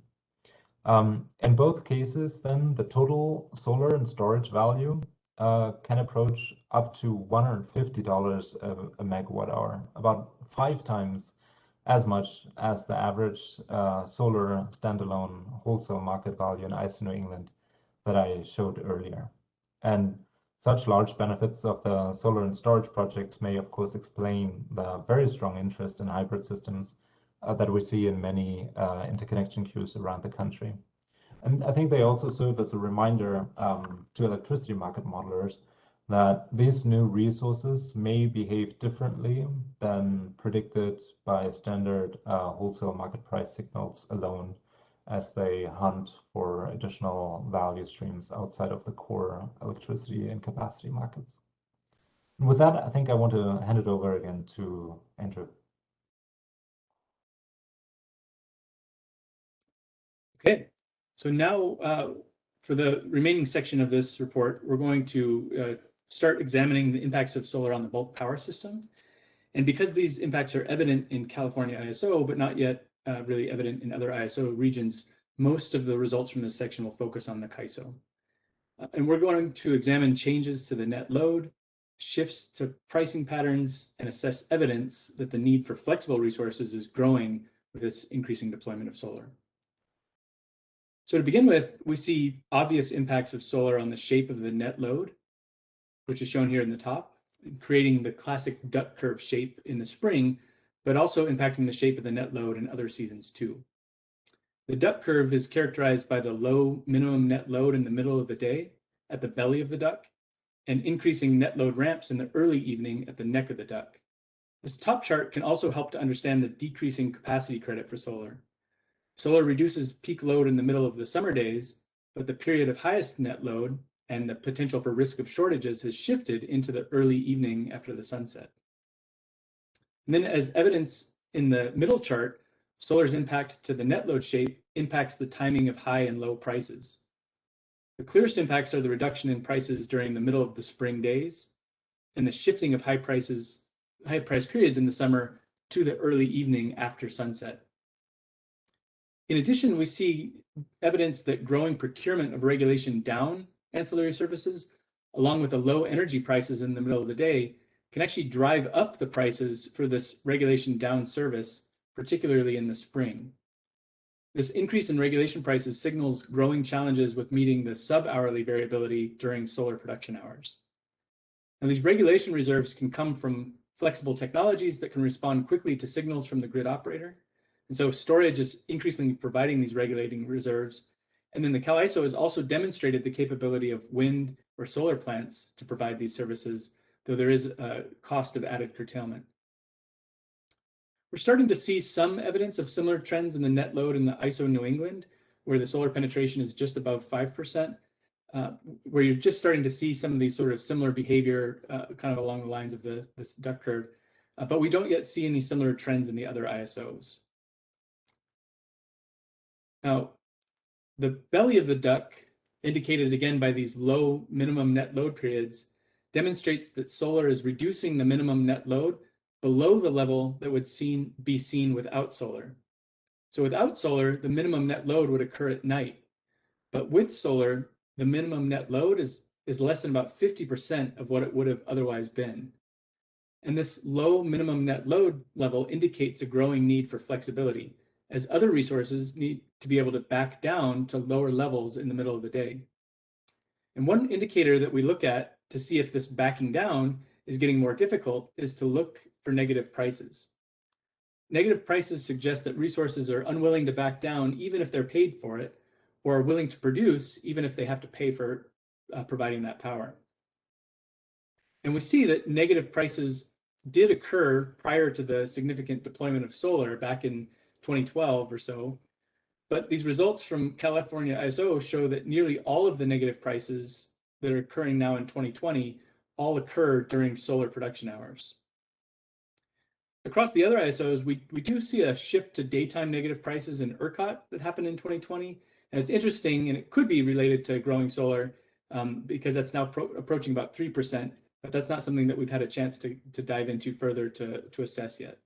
In both cases, then, the total solar and storage value can approach up to $150 a megawatt hour, about 5 times as much as the average solar standalone wholesale market value in ISO New England that I showed earlier. And such large benefits of the solar and storage projects may, of course, explain the very strong interest in hybrid systems that we see in many interconnection queues around the country. And I think they also serve as a reminder to electricity market modelers that these new resources may behave differently than predicted by standard wholesale market price signals alone, as they hunt for additional value streams outside of the core electricity and capacity markets. And with that, I think I want to hand it over again to Andrew. Okay, so now for the remaining section of this report, we're going to start examining the impacts of solar on the bulk power system. And because these impacts are evident in California ISO, but not yet really evident in other ISO regions, most of the results from this section will focus on the CAISO. And we're going to examine changes to the net load, shifts to pricing patterns, and assess evidence that the need for flexible resources is growing with this increasing deployment of solar. So to begin with, we see obvious impacts of solar on the shape of the net load, which is shown here in the top, creating the classic duck curve shape in the spring, but also impacting the shape of the net load in other seasons too. The duck curve is characterized by the low minimum net load in the middle of the day at the belly of the duck, and increasing net load ramps in the early evening at the neck of the duck. This top chart can also help to understand the decreasing capacity credit for solar. Solar reduces peak load in the middle of the summer days, but the period of highest net load and the potential for risk of shortages has shifted into the early evening after the sunset. And then, as evidence in the middle chart, solar's impact to the net load shape impacts the timing of high and low prices. The clearest impacts are the reduction in prices during the middle of the spring days and the shifting of high price periods in the summer to the early evening after sunset. In addition, we see evidence that growing procurement of regulation down ancillary services, along with the low energy prices in the middle of the day, can actually drive up the prices for this regulation down service, particularly in the spring. This increase in regulation prices signals growing challenges with meeting the sub-hourly variability during solar production hours. And these regulation reserves can come from flexible technologies that can respond quickly to signals from the grid operator. And so storage is increasingly providing these regulating reserves. And then the CalISO has also demonstrated the capability of wind or solar plants to provide these services, though there is a cost of added curtailment. We're starting to see some evidence of similar trends in the net load in the ISO New England, where the solar penetration is just above 5%, where you're just starting to see some of these sort of similar behavior kind of along the lines of this duck curve, but we don't yet see any similar trends in the other ISOs. Now, the belly of the duck, indicated again by these low minimum net load periods, demonstrates that solar is reducing the minimum net load below the level that would be seen without solar. So without solar, the minimum net load would occur at night. But with solar, the minimum net load is less than about 50% of what it would have otherwise been. And this low minimum net load level indicates a growing need for flexibility, as other resources need to be able to back down to lower levels in the middle of the day. And one indicator that we look at to see if this backing down is getting more difficult is to look for negative prices. Negative prices suggest that resources are unwilling to back down even if they're paid for it, or are willing to produce even if they have to pay for providing that power. And we see that negative prices did occur prior to the significant deployment of solar back in 2012 or so, but these results from California ISO show that nearly all of the negative prices that are occurring now in 2020 all occur during solar production hours. Across the other ISOs, we do see a shift to daytime negative prices in ERCOT that happened in 2020. And it's interesting, and it could be related to growing solar because that's now approaching about 3%, but that's not something that we've had a chance to dive into further to assess yet.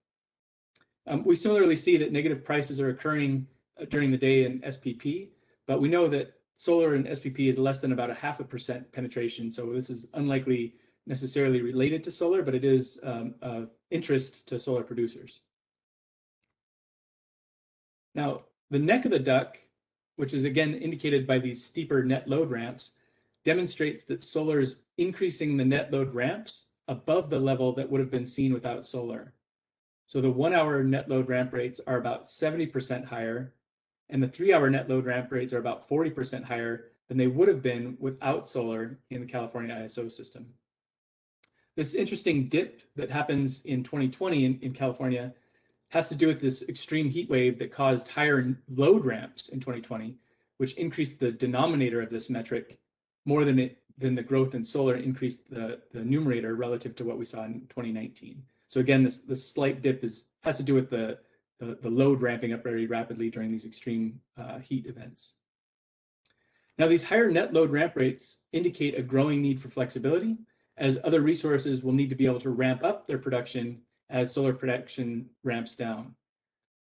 We similarly see that negative prices are occurring during the day in SPP, but we know that solar in SPP is less than about 0.5% penetration. So this is unlikely necessarily related to solar, but it is of interest to solar producers. Now, the neck of the duck, which is again indicated by these steeper net load ramps, demonstrates that solar is increasing the net load ramps above the level that would have been seen without solar. So the 1 hour net load ramp rates are about 70% higher, and the 3 hour net load ramp rates are about 40% higher than they would have been without solar in the California ISO system. This interesting dip that happens in 2020 in California has to do with this extreme heat wave that caused higher load ramps in 2020, which increased the denominator of this metric more than the growth in solar increased the numerator relative to what we saw in 2019. So again, this slight dip has to do with the load ramping up very rapidly during these extreme heat events. Now, these higher net load ramp rates indicate a growing need for flexibility, as other resources will need to be able to ramp up their production as solar production ramps down.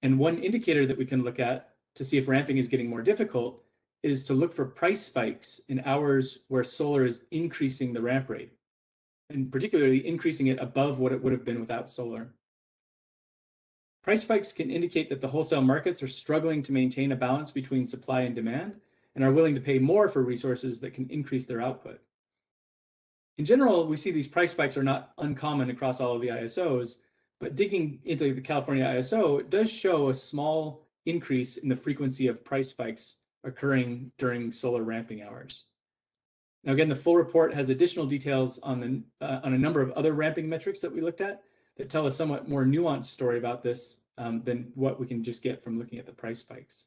And one indicator that we can look at to see if ramping is getting more difficult is to look for price spikes in hours where solar is increasing the ramp rate, and particularly increasing it above what it would have been without solar. Price spikes can indicate that the wholesale markets are struggling to maintain a balance between supply and demand and are willing to pay more for resources that can increase their output. In general, we see these price spikes are not uncommon across all of the ISOs, but digging into the California ISO, it does show a small increase in the frequency of price spikes occurring during solar ramping hours. Now, again, the full report has additional details on a number of other ramping metrics that we looked at that tell a somewhat more nuanced story about this than what we can just get from looking at the price spikes.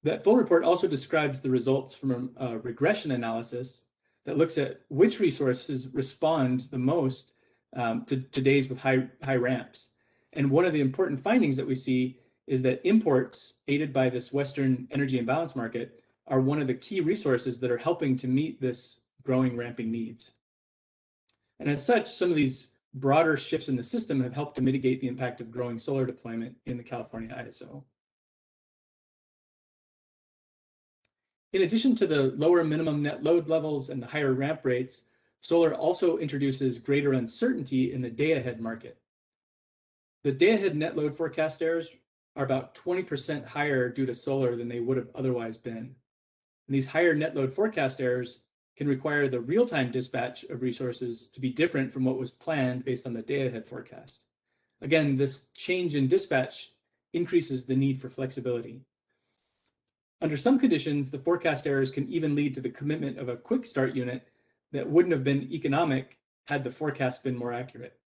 That full report also describes the results from a regression analysis that looks at which resources respond the most to days with high ramps. And one of the important findings that we see is that imports, aided by this Western energy imbalance market, are one of the key resources that are helping to meet this growing ramping needs. And as such, some of these broader shifts in the system have helped to mitigate the impact of growing solar deployment in the California ISO. In addition to the lower minimum net load levels and the higher ramp rates, solar also introduces greater uncertainty in the day-ahead market. The day-ahead net load forecast errors are about 20% higher due to solar than they would have otherwise been. And these higher net load forecast errors can require the real-time dispatch of resources to be different from what was planned based on the day-ahead forecast. Again, this change in dispatch increases the need for flexibility. Under some conditions, the forecast errors can even lead to the commitment of a quick start unit that wouldn't have been economic had the forecast been more accurate.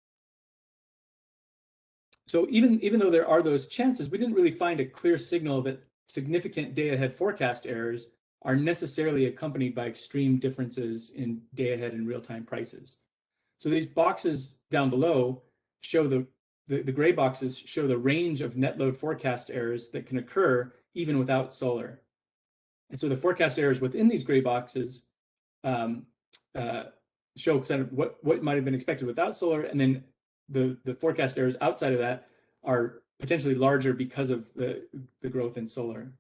So even though there are those chances, we didn't really find a clear signal that significant day-ahead forecast errors are necessarily accompanied by extreme differences in day-ahead and real-time prices. So these boxes down below show the gray boxes show the range of net load forecast errors that can occur even without solar. And so the forecast errors within these gray boxes show kind of what might have been expected without solar, and then the forecast errors outside of that are potentially larger because of the growth in solar.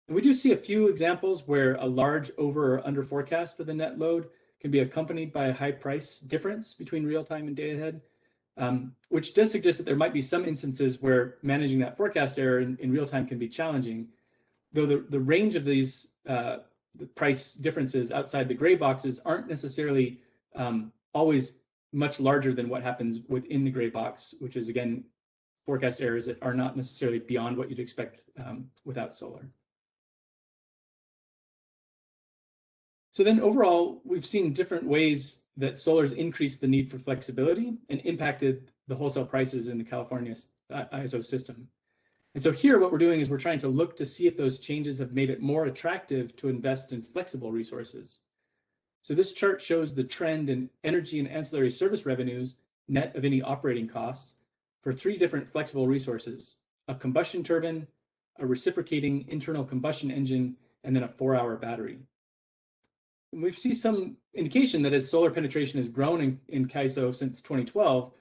And we do see a few examples where a large over or under forecast of the net load can be accompanied by a high price difference between real-time and day-ahead, which does suggest that there might be some instances where managing that forecast error in real-time can be challenging, though the range of these the price differences outside the gray boxes aren't necessarily always much larger than what happens within the gray box, which is, again, forecast errors that are not necessarily beyond what you'd expect without solar. So then overall, we've seen different ways that solar's increased the need for flexibility and impacted the wholesale prices in the California ISO system. And so here, what we're doing is we're trying to look to see if those changes have made it more attractive to invest in flexible resources. So this chart shows the trend in energy and ancillary service revenues, net of any operating costs, for 3 different flexible resources: a combustion turbine, a reciprocating internal combustion engine, and then a 4-hour battery. And we see some indication that as solar penetration has grown in CAISO since 2012,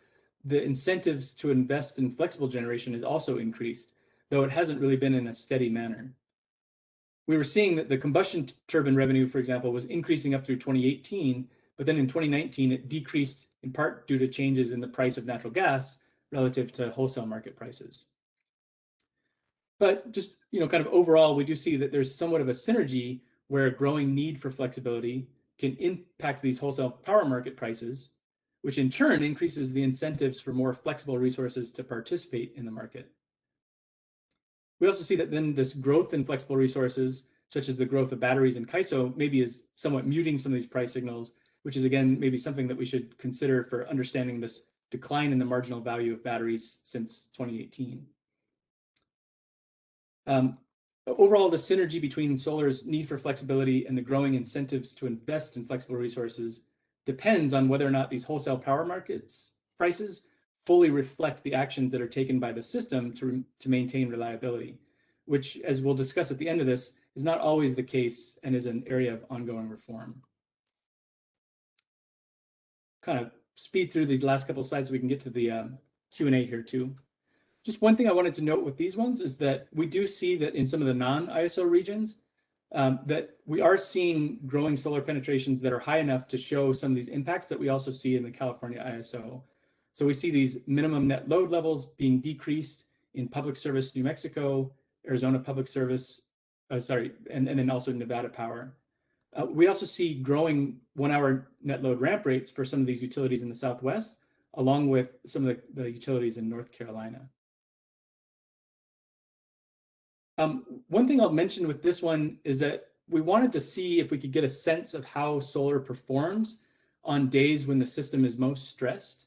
the incentives to invest in flexible generation has also increased, though it hasn't really been in a steady manner. We were seeing that the combustion turbine revenue, for example, was increasing up through 2018, but then in 2019, it decreased in part due to changes in the price of natural gas relative to wholesale market prices. But just, kind of overall, we do see that there's somewhat of a synergy where a growing need for flexibility can impact these wholesale power market prices, which in turn increases the incentives for more flexible resources to participate in the market. We also see that then this growth in flexible resources, such as the growth of batteries and CAISO, maybe is somewhat muting some of these price signals, which is again maybe something that we should consider for understanding this decline in the marginal value of batteries since 2018. Overall, the synergy between solar's need for flexibility and the growing incentives to invest in flexible resources depends on whether or not these wholesale power markets prices fully reflect the actions that are taken by the system to maintain reliability, which, as we'll discuss at the end of this, is not always the case and is an area of ongoing reform. Kind of speed through these last couple of slides so we can get to the Q&A here too. Just one thing I wanted to note with these ones is that we do see that in some of the non-ISO regions, that we are seeing growing solar penetrations that are high enough to show some of these impacts that we also see in the California ISO. So we see these minimum net load levels being decreased in public service New Mexico, Arizona Public Service, and then also Nevada Power. We also see growing 1-hour net load ramp rates for some of these utilities in the Southwest, along with some of the utilities in North Carolina. One thing I'll mention with this one is that we wanted to see if we could get a sense of how solar performs on days when the system is most stressed.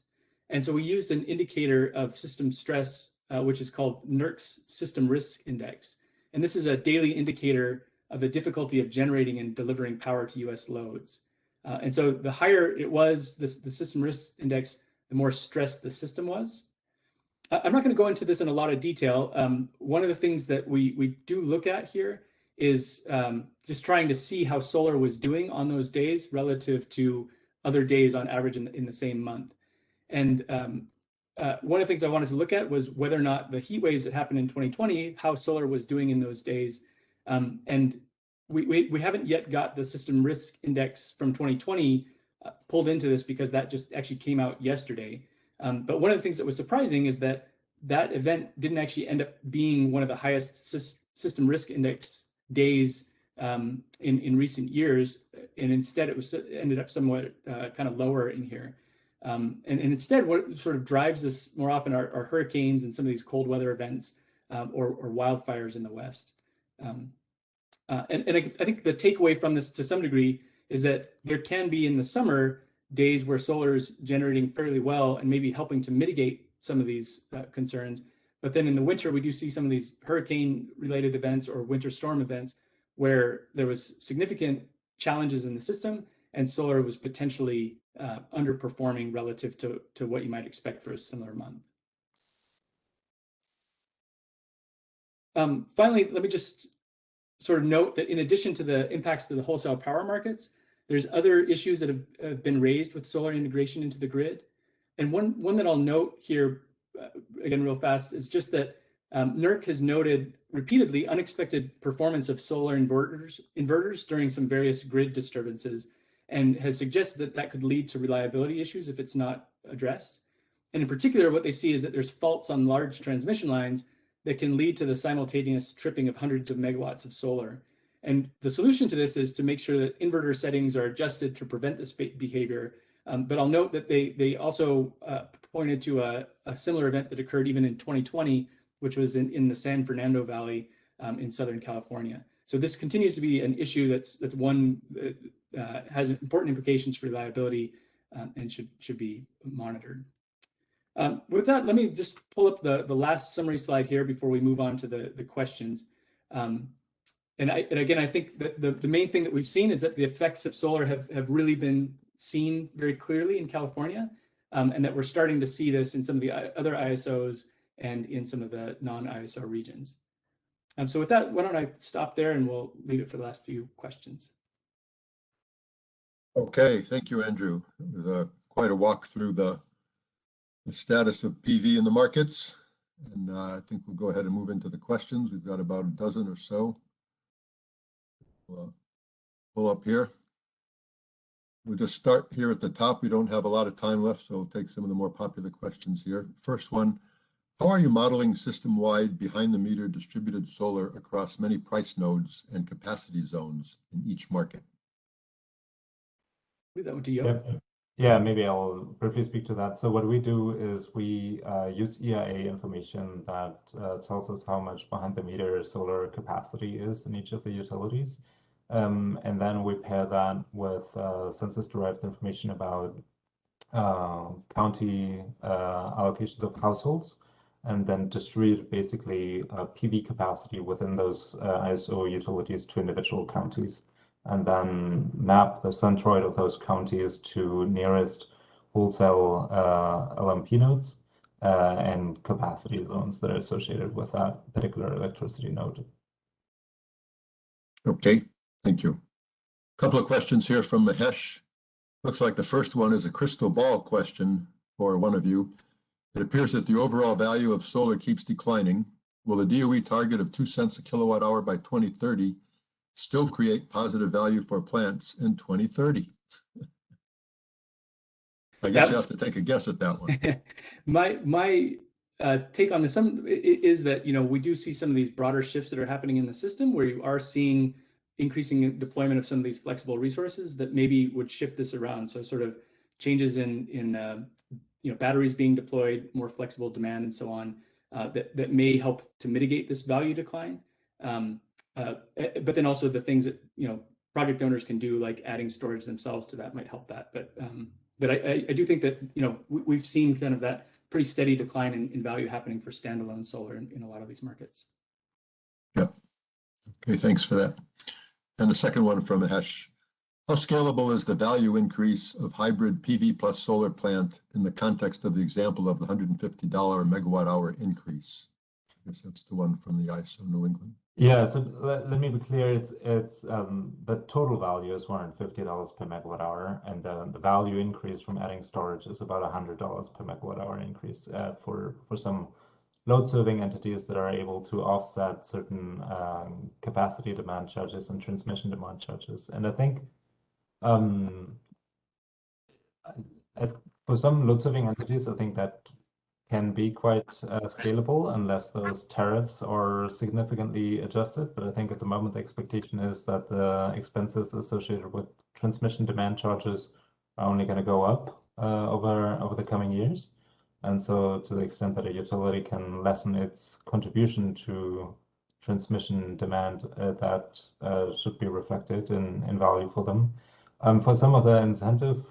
And so we used an indicator of system stress, which is called NERC's System Risk Index. And this is a daily indicator of the difficulty of generating and delivering power to US loads. And so the higher it was, the System Risk Index, the more stressed the system was. I'm not going to go into this in a lot of detail. One of the things that we do look at here is just trying to see how solar was doing on those days relative to other days on average in the same month. And one of the things I wanted to look at was whether or not the heat waves that happened in 2020, how solar was doing in those days. And we haven't yet got the System Risk Index from 2020 pulled into this because that just actually came out yesterday. But one of the things that was surprising is that that event didn't actually end up being one of the highest System Risk Index days in recent years, and instead it ended up somewhat kind of lower in here. And instead, what sort of drives this more often are hurricanes and some of these cold weather events or wildfires in the West. And I think the takeaway from this to some degree is that there can be in the summer days where solar is generating fairly well and maybe helping to mitigate some of these concerns. But then in the winter, we do see some of these hurricane-related events or winter storm events where there was significant challenges in the system and solar was potentially underperforming relative to what you might expect for a similar month. Finally, let me just sort of note that in addition to the impacts to the wholesale power markets, there's other issues that have been raised with solar integration into the grid. And one that I'll note here, again, real fast, is just that NERC has noted repeatedly unexpected performance of solar inverters during some various grid disturbances, and has suggested that that could lead to reliability issues if it's not addressed. And in particular, what they see is that there's faults on large transmission lines that can lead to the simultaneous tripping of hundreds of megawatts of solar. And the solution to this is to make sure that inverter settings are adjusted to prevent this behavior. But I'll note that they also pointed to a similar event that occurred even in 2020, which was in the San Fernando Valley in Southern California. So this continues to be an issue that's one that has important implications for reliability and should be monitored. With that, let me just pull up the last summary slide here before we move on to the questions. And again, I think that the main thing that we've seen is that the effects of solar have really been seen very clearly in California, and that we're starting to see this in some of the other ISOs and in some of the non-ISO regions. So with that, why don't I stop there and we'll leave it for the last few questions. Okay, thank you, Andrew. It was quite a walk through the status of PV in the markets. And I think we'll go ahead and move into the questions. We've got about a dozen or so. We'll pull up here. We'll just start here at the top. We don't have a lot of time left, so we'll take some of the more popular questions here. First one, How are you modeling system-wide behind-the-meter distributed solar across many price nodes and capacity zones in each market? Leave that one to you. Yep. Yeah, maybe I'll briefly speak to that. So what we do is we use EIA information that tells us how much behind-the-meter solar capacity is in each of the utilities. And then we pair that with census-derived information about county allocations of households, and then distribute basically PV capacity within those ISO utilities to individual counties, and then map the centroid of those counties to nearest wholesale LMP nodes and capacity zones that are associated with that particular electricity node. Okay, thank you. A couple of questions here from Mahesh. Looks like the first one is a crystal ball question for one of you. It appears that the overall value of solar keeps declining. Will the DOE target of 2 cents a kilowatt hour by 2030 still create positive value for plants in 2030? I guess you have to take a guess at that one. My take on this is that we do see some of these broader shifts that are happening in the system, where you are seeing increasing deployment of some of these flexible resources that maybe would shift this around. So sort of changes in batteries being deployed, more flexible demand, and so on, that may help to mitigate this value decline. But then also the things that project owners can do, like adding storage themselves to that, might help that. But I do think that we've seen kind of that pretty steady decline in value happening for standalone solar in a lot of these markets. Yeah. Okay, thanks for that. And the second one from Mahesh. How scalable is the value increase of hybrid PV plus solar plant in the context of the example of the $150 megawatt hour increase? I guess that's the one from the ISO New England. Yeah, so let me be clear. It's the total value is $150 per megawatt hour, and the value increase from adding storage is about $100 per megawatt hour increase for some load serving entities that are able to offset certain capacity demand charges and transmission demand charges. And I think for some load serving entities, I think that can be quite scalable unless those tariffs are significantly adjusted. But I think at the moment, the expectation is that the expenses associated with transmission demand charges are only going to go up over the coming years. And so to the extent that a utility can lessen its contribution to transmission demand, that should be reflected in value for them. For some of the incentive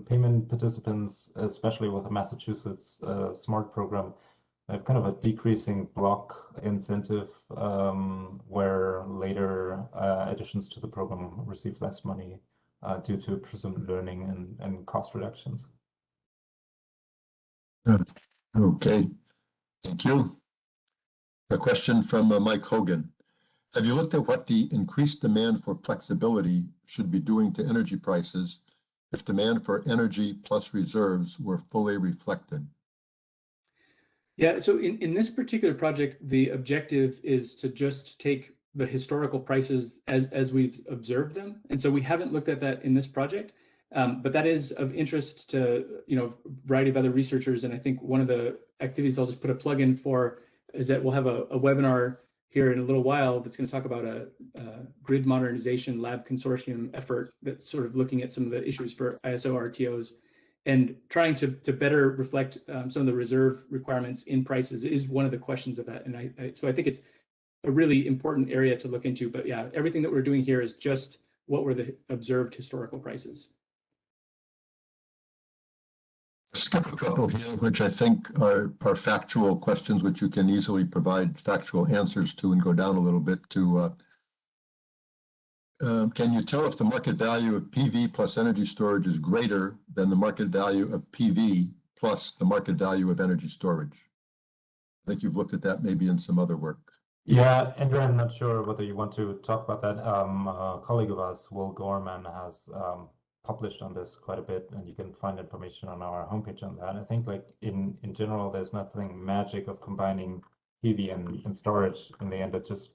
payment participants, especially with the Massachusetts SMART program, they have kind of a decreasing block incentive where later additions to the program receive less money due to presumed learning and cost reductions. Okay, thank you. A question from Mike Hogan. Have you looked at what the increased demand for flexibility should be doing to energy prices if demand for energy plus reserves were fully reflected? Yeah, so in this particular project, the objective is to just take the historical prices as we've observed them. And so we haven't looked at that in this project, but that is of interest to a variety of other researchers. And I think one of the activities I'll just put a plug in for is that we'll have a webinar here in a little while that's going to talk about a grid modernization lab consortium effort that's sort of looking at some of the issues for ISO RTOs and trying to better reflect some of the reserve requirements in prices is one of the questions of that. And so I think it's a really important area to look into. But yeah, everything that we're doing here is just what were the observed historical prices. Skip a couple here, which I think are factual questions, which you can easily provide factual answers to, and go down a little bit to, can you tell if the market value of PV plus energy storage is greater than the market value of PV plus the market value of energy storage? I think you've looked at that maybe in some other work. Yeah, Andrew, I'm not sure whether you want to talk about that. A colleague of ours, Will Gorman, has published on this quite a bit, and you can find information on our homepage on that. I think like in general, there's nothing magic of combining PV and storage. In the end, it's just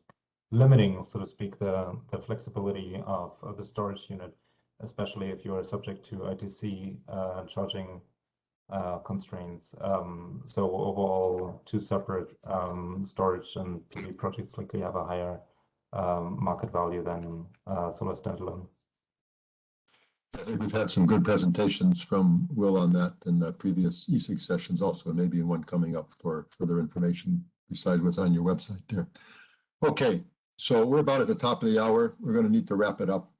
limiting, so to speak, the flexibility of the storage unit, especially if you are subject to ITC charging constraints. So overall, two separate storage and PV projects likely have a higher market value than solar standalone. I think we've had some good presentations from Will on that in the previous ESIG sessions also, and maybe in one coming up for further information besides what's on your website there. Okay, so we're about at the top of the hour. We're going to need to wrap it up.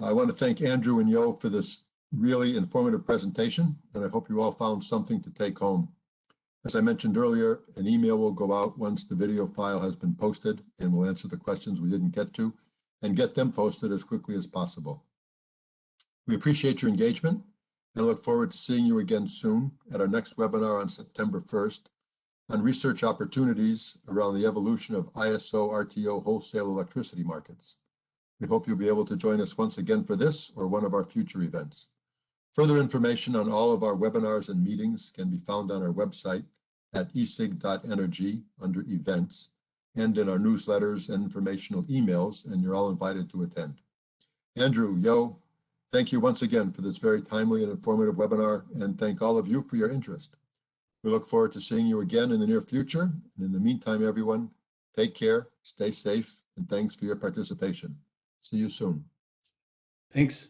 I want to thank Andrew and Yo for this really informative presentation, and I hope you all found something to take home. As I mentioned earlier, an email will go out once the video file has been posted, and we'll answer the questions we didn't get to and get them posted as quickly as possible. We appreciate your engagement and look forward to seeing you again soon at our next webinar on September 1st on research opportunities around the evolution of ISO RTO wholesale electricity markets. We hope you'll be able to join us once again for this or one of our future events. Further information on all of our webinars and meetings can be found on our website at esig.energy under events and in our newsletters and informational emails, and you're all invited to attend. Andrew, Yo, thank you once again for this very timely and informative webinar, and thank all of you for your interest. We look forward to seeing you again in the near future. And in the meantime, everyone, take care, stay safe, and thanks for your participation. See you soon. Thanks.